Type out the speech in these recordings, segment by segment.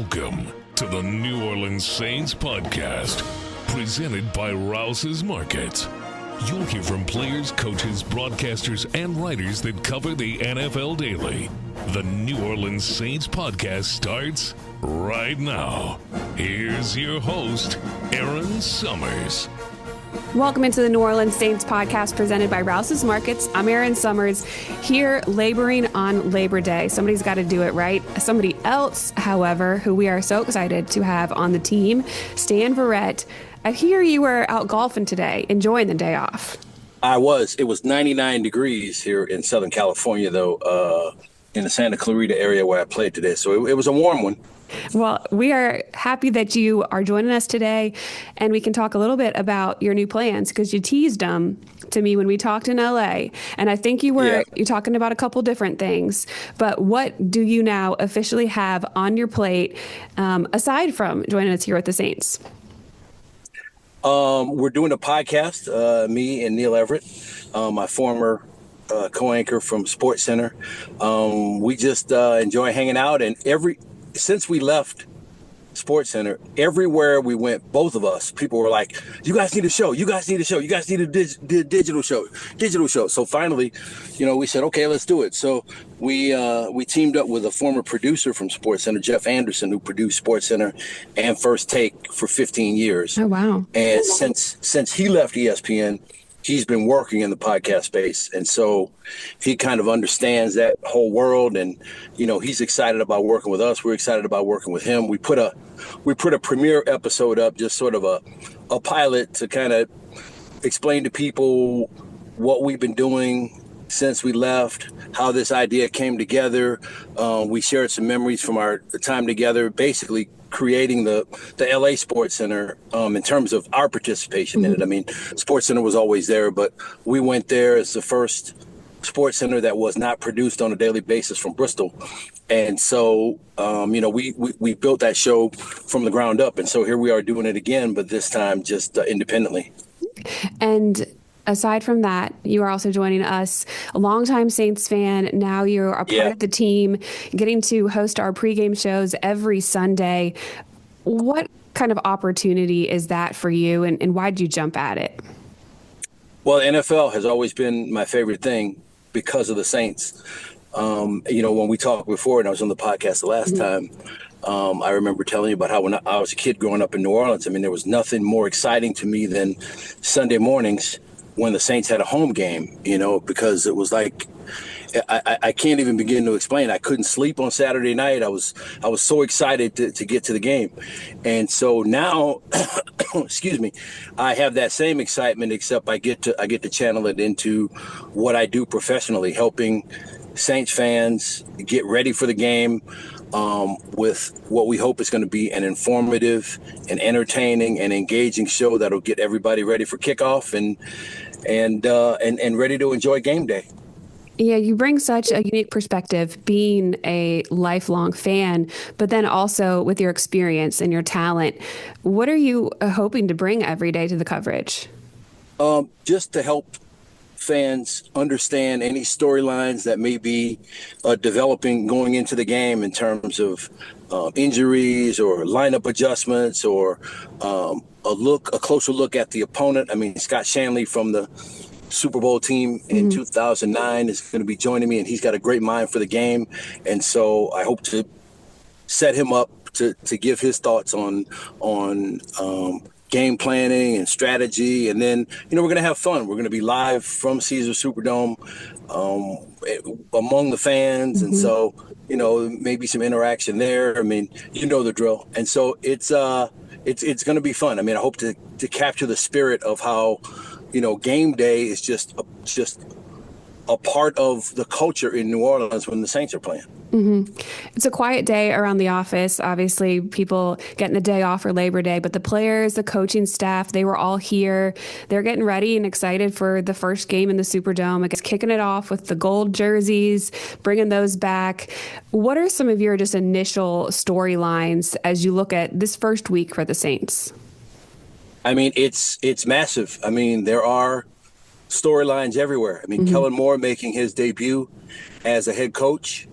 Welcome to the New Orleans Saints podcast, presented by Rouse's Markets. You'll hear from players, coaches, broadcasters, and writers that cover the NFL daily. The New Orleans Saints podcast starts right now. Here's your host, Erin Summers. Welcome into the New Orleans Saints podcast presented by Rouse's Markets. I'm Erin Summers, here laboring on Labor Day. Somebody's got to do it, right? Somebody else, however, who we are so excited to have on the team, Stan Verrett. I hear you were out golfing today, enjoying the day off. I was. It was 99 degrees here in Southern California, though, in the Santa Clarita area where I played today. So it was a warm one. Well, we are happy that you are joining us today, and we can talk a little bit about your new plans because you teased them to me when we talked in LA. And I think you're talking about a couple different things. But what do you now officially have on your plate aside from joining us here with the Saints? We're doing a podcast, me and Neil Everett, my former co-anchor from SportsCenter. We just enjoy hanging out, and since we left SportsCenter, everywhere we went, both of us, people were like, "You guys need a show. You guys need a show. You guys need a digital show." So finally, we said, "Okay, let's do it." So we teamed up with a former producer from SportsCenter, Jeff Anderson, who produced SportsCenter and First Take for 15 years. Oh wow! And since he left ESPN, he's been working in the podcast space. And so he kind of understands that whole world. And, he's excited about working with us. We're excited about working with him. We put a premiere episode up, just sort of a pilot to kind of explain to people what we've been doing since we left, how this idea came together. We shared some memories from our time together, basically creating the LA SportsCenter in terms of our participation in it. I mean, SportsCenter was always there, but we went there as the first SportsCenter that was not produced on a daily basis from Bristol. And so, we built that show from the ground up. And so here we are doing it again, but this time just independently. And aside from that, you are also joining us, a longtime Saints fan. Now you're a part of the team, getting to host our pregame shows every Sunday. What kind of opportunity is that for you, and why did you jump at it? Well, the NFL has always been my favorite thing because of the Saints. When we talked before, and I was on the podcast the last time, I remember telling you about how when I was a kid growing up in New Orleans, I mean, there was nothing more exciting to me than Sunday mornings when the Saints had a home game, because it was like, I can't even begin to explain. I couldn't sleep on Saturday night. I was so excited to get to the game. And so now, excuse me, I have that same excitement, except I get to channel it into what I do professionally, helping Saints fans get ready for the game with what we hope is going to be an informative and entertaining and engaging show that'll get everybody ready for kickoff and ready to enjoy game day. Yeah, you bring such a unique perspective being a lifelong fan, but then also with your experience and your talent. What are you hoping to bring every day to the coverage? Just to help fans understand any storylines that may be developing going into the game in terms of injuries or lineup adjustments or a closer look at the opponent. I mean, Scott Shanley from the Super Bowl team in 2009 is going to be joining me, and he's got a great mind for the game. And so I hope to set him up to give his thoughts on game planning and strategy. And then, we're going to have fun. We're going to be live from Caesars Superdome among the fans. And so, maybe some interaction there. I mean, the drill. And so it's going to be fun. I mean, I hope to capture the spirit of how, game day is just a part of the culture in New Orleans when the Saints are playing. It's a quiet day around the office. Obviously, people getting the day off for Labor Day, but the players, the coaching staff, they were all here. They're getting ready and excited for the first game in the Superdome. I guess kicking it off with the gold jerseys, bringing those back. What are some of your just initial storylines as you look at this first week for the Saints? I mean, it's massive. I mean, there are storylines everywhere. I mean, Kellen Moore making his debut as a head coach.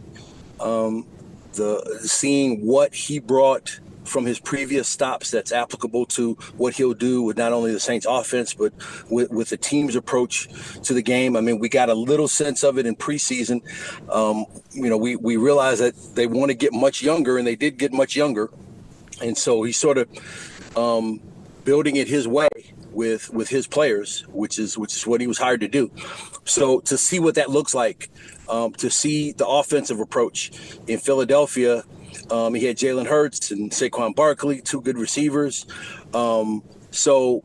seeing what he brought from his previous stops that's applicable to what he'll do with not only the Saints offense, but with the team's approach to the game. I mean, we got a little sense of it in preseason. We realized that they want to get much younger, and they did get much younger. And so he's sort of building it his way with his players, which is what he was hired to do. So to see what that looks like, to see the offensive approach in Philadelphia, he had Jalen Hurts and Saquon Barkley, two good receivers. So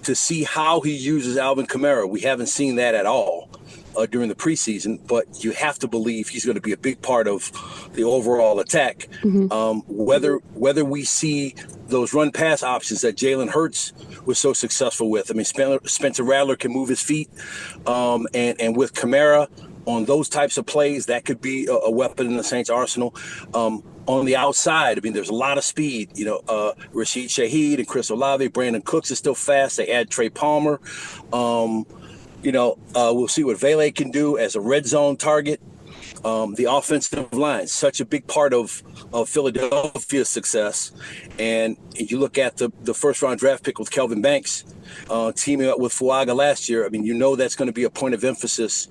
to see how he uses Alvin Kamara, we haven't seen that at all during the preseason, but you have to believe he's going to be a big part of the overall attack. Whether we see those run pass options that Jalen Hurts was so successful with. I mean, Spencer Rattler can move his feet, and with Kamara on those types of plays, that could be a weapon in the Saints' arsenal. On the outside, I mean, there's a lot of speed. Rashid Shaheed and Chris Olave, Brandon Cooks is still fast. They add Trey Palmer. We'll see what Vele can do as a red zone target. The offensive line, such a big part of Philadelphia's success. And you look at the first round draft pick with Kelvin Banks, teaming up with Fuaga last year. I mean, that's going to be a point of emphasis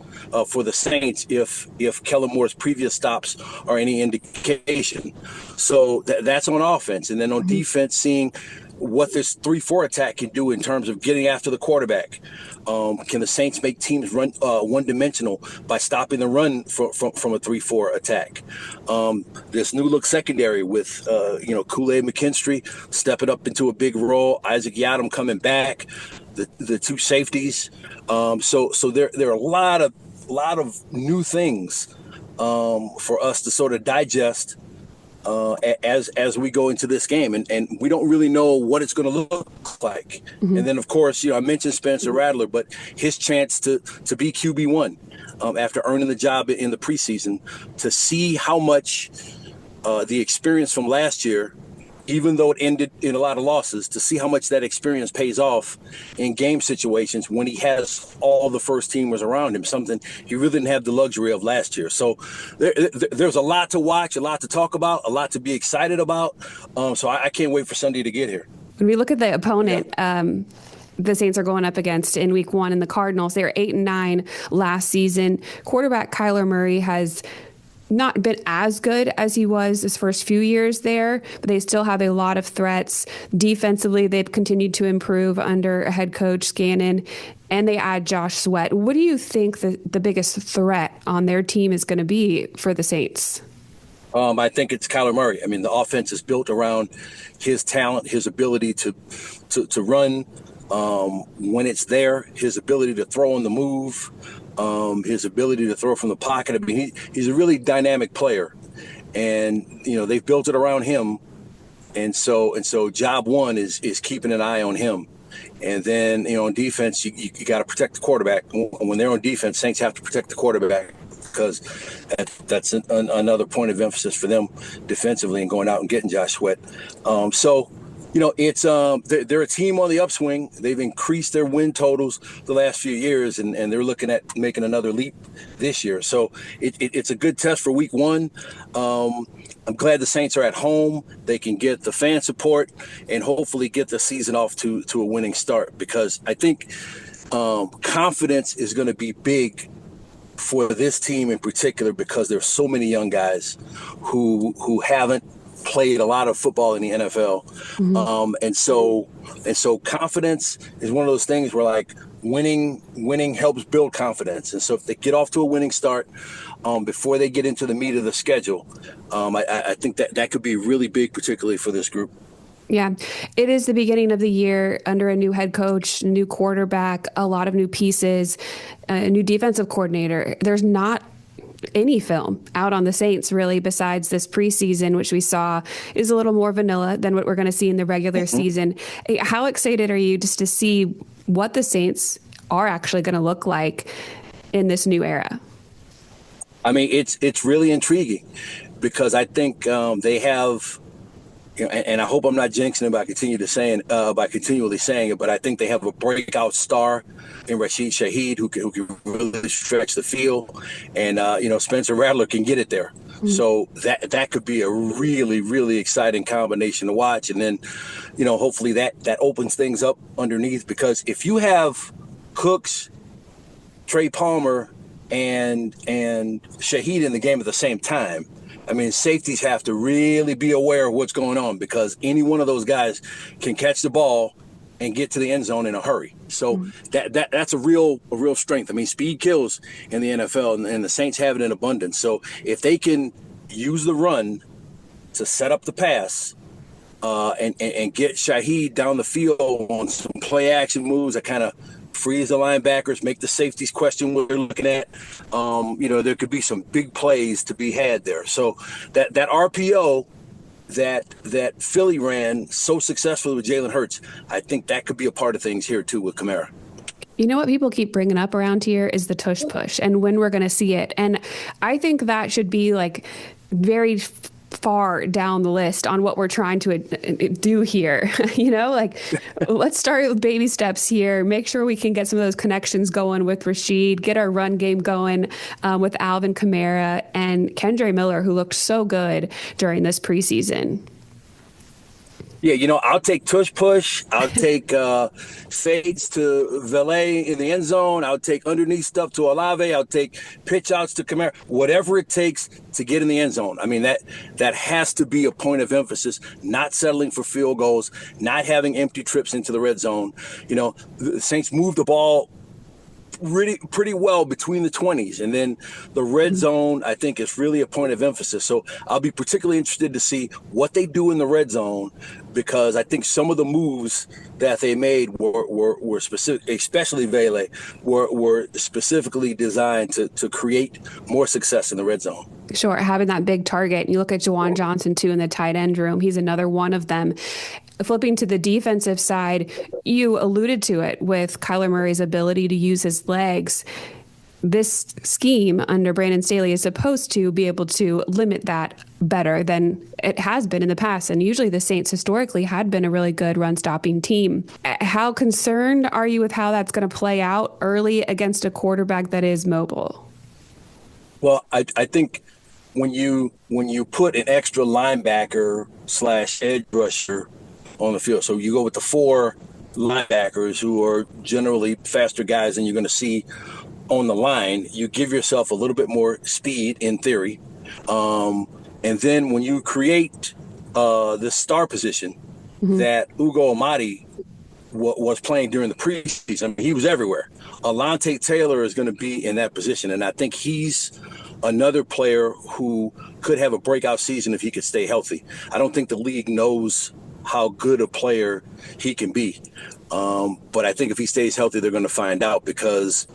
for the Saints if Kellen Moore's previous stops are any indication. So that's on offense. And then on defense, seeing what this 3-4 attack can do in terms of getting after the quarterback. Can the Saints make teams run one-dimensional by stopping the run from a 3-4 attack? This new look secondary with Kool-Aid McKinstry stepping up into a big role, Isaac Yiadom coming back, the two safeties. So there are a lot of new things for us to sort of digest as we go into this game, and we don't really know what it's going to look like. And then, of course, I mentioned Spencer Rattler, but his chance to be QB1 after earning the job in the preseason, to see how much the experience from last year, even though it ended in a lot of losses, to see how much that experience pays off in game situations when he has all the first teamers around him, something he really didn't have the luxury of last year. So there's a lot to watch, a lot to talk about, a lot to be excited about. So I can't wait for Sunday to get here. When we look at the opponent, the Saints are going up against in week 1 in the Cardinals. They were 8-9 last season. Quarterback Kyler Murray has not been as good as he was his first few years there, but they still have a lot of threats. Defensively, they've continued to improve under head coach Gannon, and they add Josh Sweat. What do you think the biggest threat on their team is going to be for the Saints? I think it's Kyler Murray. I mean, the offense is built around his talent, his ability to run when it's there, his ability to throw on the move, his ability to throw from the pocket. I mean, he's a really dynamic player, and they've built it around him, and so job one is keeping an eye on him, and then on defense you got to protect the quarterback. When they're on defense, Saints have to protect the quarterback, because that's another point of emphasis for them defensively and going out and getting Josh Sweat. It's they're a team on the upswing. They've increased their win totals the last few years, and they're looking at making another leap this year. So it's a good test for week 1. I'm glad the Saints are at home. They can get the fan support and hopefully get the season off to a winning start, because I think confidence is going to be big for this team in particular, because there's so many young guys who haven't played a lot of football in the NFL. And so confidence is one of those things where, like, winning helps build confidence. And so if they get off to a winning start before they get into the meat of the schedule, I think that could be really big, particularly for this group. Yeah, it is the beginning of the year under a new head coach, new quarterback, a lot of new pieces, a new defensive coordinator. There's not any film out on the Saints, really, besides this preseason, which we saw is a little more vanilla than what we're going to see in the regular season. How excited are you just to see what the Saints are actually going to look like in this new era? I mean, it's really intriguing, because I think they have, and I hope I'm not jinxing it by continually saying it, but I think they have a breakout star in Rashid Shaheed who can really stretch the field, and Spencer Rattler can get it there. So that could be a really, really exciting combination to watch. And then, hopefully that opens things up underneath, because if you have Cooks, Trey Palmer, and Shaheed in the game at the same time, I mean, safeties have to really be aware of what's going on, because any one of those guys can catch the ball and get to the end zone in a hurry. So that's a real strength. I mean, speed kills in the NFL, and the Saints have it in abundance. So if they can use the run to set up the pass, and get Shaheed down the field on some play action moves that kind of freeze the linebackers, make the safeties question what they're looking at, there could be some big plays to be had there. So that RPO that Philly ran so successfully with Jalen Hurts, I think that could be a part of things here too with Kamara. You know what people keep bringing up around here is the tush push and when we're going to see it. And I think that should be like very far down the list on what we're trying to do here. Let's start with baby steps here. Make sure we can get some of those connections going with Rashid, get our run game going with Alvin Kamara and Kendre Miller, who looked so good during this preseason. Yeah, I'll take tush push. I'll take fades to Valet in the end zone. I'll take underneath stuff to Olave. I'll take pitch outs to Kamara. Whatever it takes to get in the end zone. I mean, that has to be a point of emphasis, not settling for field goals, not having empty trips into the red zone. The Saints move the ball pretty well between the 20s, and then the red zone, I think, is really a point of emphasis. So I'll be particularly interested to see what they do in the red zone, because I think some of the moves that they made were specific, especially Vele, were specifically designed to create more success in the red zone. Sure, having that big target. You look at Juwan Johnson, too, in the tight end room. He's another one of them. Flipping to the defensive side, you alluded to it with Kyler Murray's ability to use his legs. This scheme under Brandon Staley is supposed to be able to limit that better than it has been in the past. And usually the Saints historically had been a really good run-stopping team. How concerned are you with how that's going to play out early against a quarterback that is mobile? Well, I think when you put an extra linebacker / edge rusher on the field, so you go with the 4 linebackers who are generally faster guys than you're going to see on the line, you give yourself a little bit more speed in theory. And then when you create this star position that Ugo Amadi was playing during the preseason, I mean, he was everywhere. Alontae Taylor is going to be in that position, and I think he's another player who could have a breakout season if he could stay healthy. I don't think the league knows how good a player he can be. But I think if he stays healthy, they're going to find out, because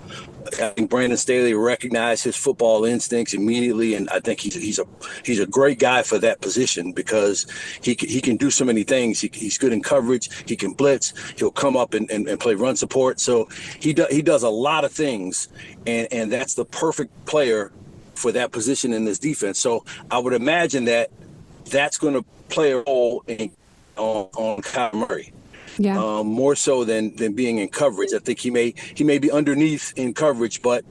I think Brandon Staley recognized his football instincts immediately, and I think he's a great guy for that position, because he can do so many things. He's good in coverage. He can blitz. He'll come up and play run support. So he does a lot of things, and that's the perfect player for that position in this defense. So I would imagine that's going to play a role on Kyler Murray. Yeah. More so than being in coverage. I think he may be underneath in coverage, but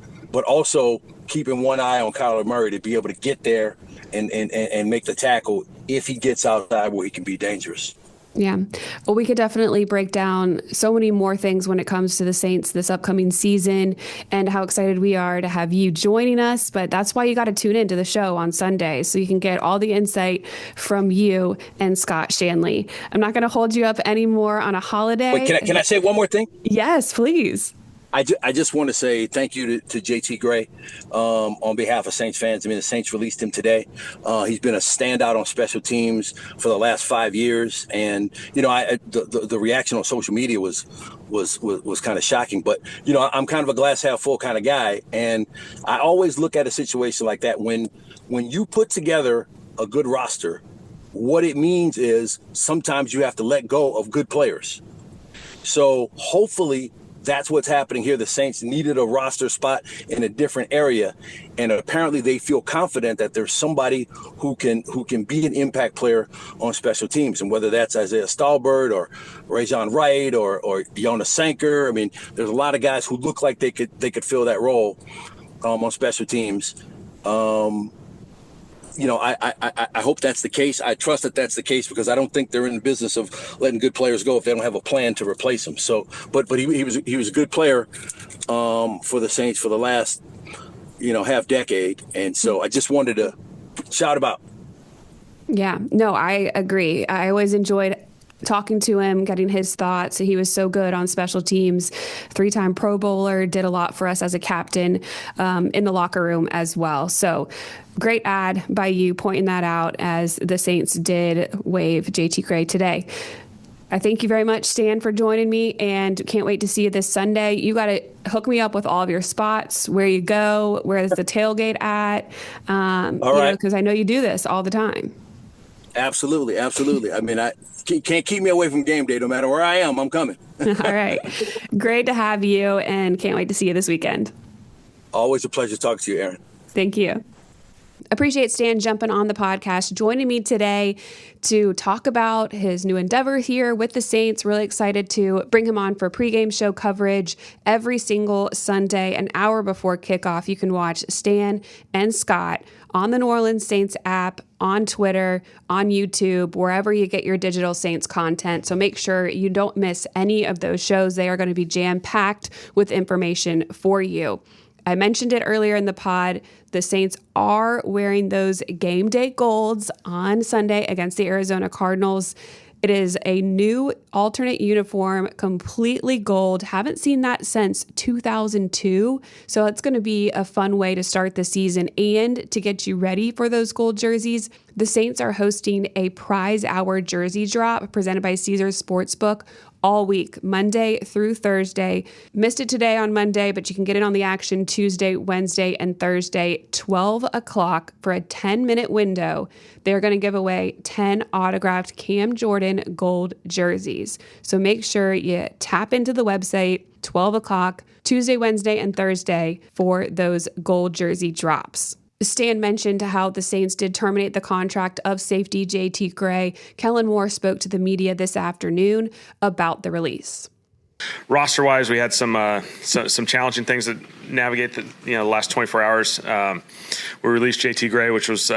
also keeping one eye on Kyler Murray to be able to get there and make the tackle if he gets outside where he can be dangerous. Yeah. Well, we could definitely break down so many more things when it comes to the Saints this upcoming season and how excited we are to have you joining us. But that's why you got to tune into the show on Sunday, so you can get all the insight from you and Scott Shanley. I'm not going to hold you up anymore on a holiday. Wait, can I say one more thing? Yes, please. I just want to say thank you to JT Gray on behalf of Saints fans. I mean, the Saints released him today. He's been a standout on special teams for the last 5 years, and the reaction on social media was kind of shocking. But I'm kind of a glass half full kind of guy, and I always look at a situation like that when you put together a good roster. What it means is sometimes you have to let go of good players. So hopefully that's what's happening here. The Saints needed a roster spot in a different area, and apparently they feel confident that there's somebody who can be an impact player on special teams, and whether that's Isaiah Stallbird or Rajon Wright or Jonas Sanker. I mean, there's a lot of guys who look like they could fill that role on special teams. I hope that's the case. I trust that that's the case because I don't think they're in the business of letting good players go if they don't have a plan to replace them. So, but he was a good player for the Saints for the last half decade, and so I just wanted to shout him out. Yeah, no, I agree. I always enjoyed talking to him, getting his thoughts. He was so good on special teams, 3-time Pro Bowler, did a lot for us as a captain in the locker room as well. So great ad by you pointing that out as the Saints did waive JT Gray today. I thank you very much, Stan, for joining me, and can't wait to see you this Sunday. You got to hook me up with all of your spots, where you go, where is the tailgate at, all right, because I know you do this all the time. Absolutely. I mean, I can't keep me away from game day. No matter where I am, I'm coming. All right. Great to have you, and can't wait to see you this weekend. Always a pleasure talking to you, Erin. Thank you. Appreciate Stan jumping on the podcast, joining me today to talk about his new endeavor here with the Saints. Really excited to bring him on for pregame show coverage every single Sunday, an hour before kickoff. You can watch Stan and Scott on the New Orleans Saints app, on Twitter, on YouTube, wherever you get your digital Saints content. So make sure you don't miss any of those shows. They are going to be jam-packed with information for you. I mentioned it earlier in the pod. The Saints are wearing those game day golds on Sunday against the Arizona Cardinals. It is a new alternate uniform, completely gold. Haven't seen that since 2002. So it's going to be a fun way to start the season and to get you ready for those gold jerseys. The Saints are hosting a prize hour jersey drop presented by Caesars Sportsbook all week, Monday through Thursday. Missed it today on Monday, but you can get in on the action Tuesday, Wednesday, and Thursday, 12 o'clock for a 10-minute window. They're going to give away 10 autographed Cam Jordan gold jerseys. So make sure you tap into the website, 12 o'clock, Tuesday, Wednesday, and Thursday for those gold jersey drops. Stan mentioned how the Saints did terminate the contract of safety JT Gray. Kellen Moore spoke to the media this afternoon about the release. Roster-wise, we had some challenging things to navigate the last 24 hours. We released JT Gray, which was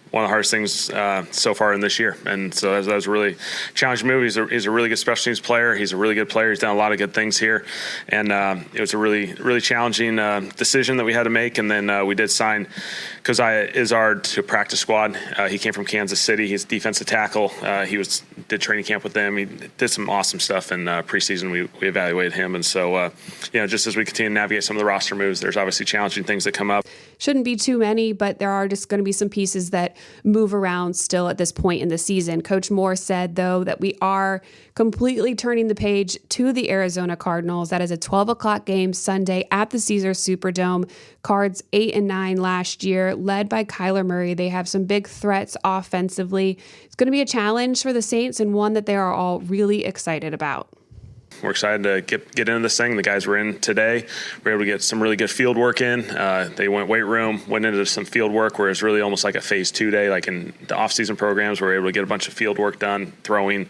one of the hardest things so far in this year. And so that was a really challenging move. He's a really good special teams player. He's a really good player. He's done a lot of good things here. And it was a really, really challenging decision that we had to make. And then we did sign Keziah Izzard to practice squad. He came from Kansas City. He's defensive tackle. He did training camp with them. He did some awesome stuff in preseason. We evaluated him. And so, just as we continue to navigate some of the roster moves, there's obviously challenging things that come up. Shouldn't be too many, but there are just going to be some pieces that move around still at this point in the season. Coach Moore said, though, that we are completely turning the page to the Arizona Cardinals. That is a 12 o'clock game Sunday at the Caesars Superdome. Cards 8-9 last year, led by Kyler Murray. They have some big threats offensively. It's going to be a challenge for the Saints and one that they are all really excited about. We're excited to get into this thing. The guys were in today. We were able to get some really good field work in. They went weight room, went into some field work where it's really almost like a phase 2 day, like in the off-season programs. We were able to get a bunch of field work done, throwing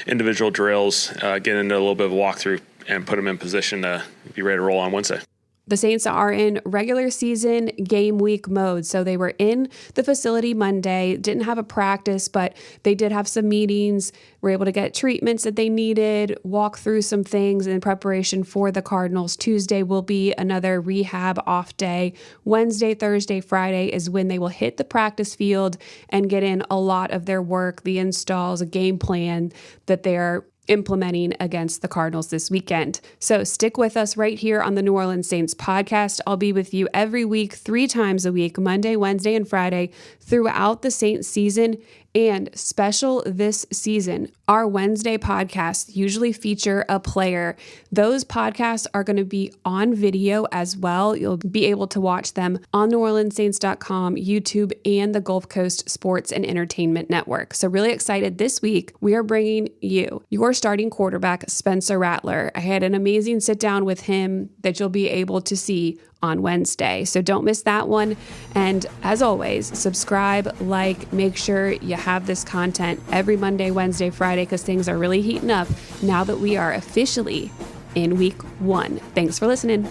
individual drills, get into a little bit of a walkthrough, and put them in position to be ready to roll on Wednesday. The Saints are in regular season game week mode. So they were in the facility Monday, didn't have a practice, but they did have some meetings, were able to get treatments that they needed, walk through some things in preparation for the Cardinals. Tuesday will be another rehab off day. Wednesday, Thursday, Friday is when they will hit the practice field and get in a lot of their work, the installs, a game plan that they're implementing against the Cardinals this weekend. So stick with us right here on the New Orleans Saints podcast. I'll be with you every week, 3 times a week, Monday, Wednesday, and Friday throughout the Saints season. And special this season, our Wednesday podcasts usually feature a player. Those podcasts are going to be on video as well. You'll be able to watch them on NewOrleansSaints.com, YouTube, and the Gulf Coast Sports and Entertainment Network. So really excited this week. We are bringing you your starting quarterback, Spencer Rattler. I had an amazing sit down with him that you'll be able to see on Wednesday. So don't miss that one. And as always, subscribe, like, make sure you have this content every Monday, Wednesday, Friday, because things are really heating up now that we are officially in week 1. Thanks for listening.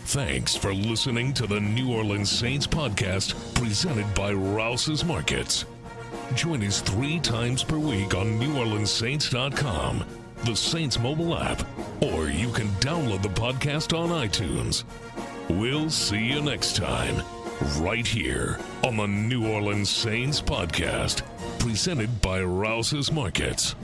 Thanks for listening to the New Orleans Saints podcast presented by Rouse's Markets. Join us 3 times per week on NewOrleansSaints.com, the Saints mobile app, or you can download the podcast on iTunes. We'll see you next time, right here on the New Orleans Saints podcast, presented by Rouse's Markets.